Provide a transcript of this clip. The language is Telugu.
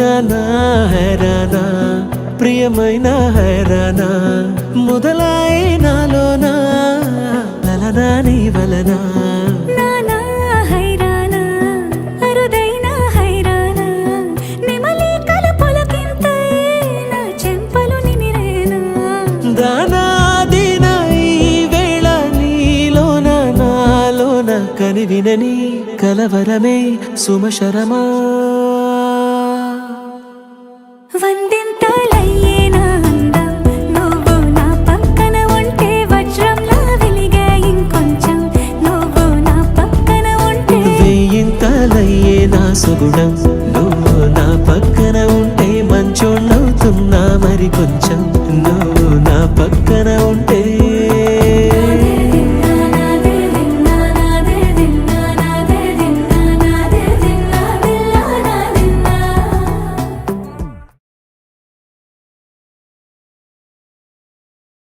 హైరానా హైరానా ప్రియమైన హైరానా మొదలై నాలోనా లలనా నీ వలనా నానా హైరానా అరుదైన హైరానా నిమలి కలపులకింతై నా చెంపలు నిమిరేనా దానాదిన ఈ వేళ నీలోన నాలోన కనివినని కలవరమే సుమశరమా వందింతలయ్యేనా అందం నువ్వు నా పక్కన ఉంటే వజ్రంలా వెలిగే ఇంకొంచెం నువ్వు నా పక్కన ఉంటే వేయింతలయ్యే నా సుగుణం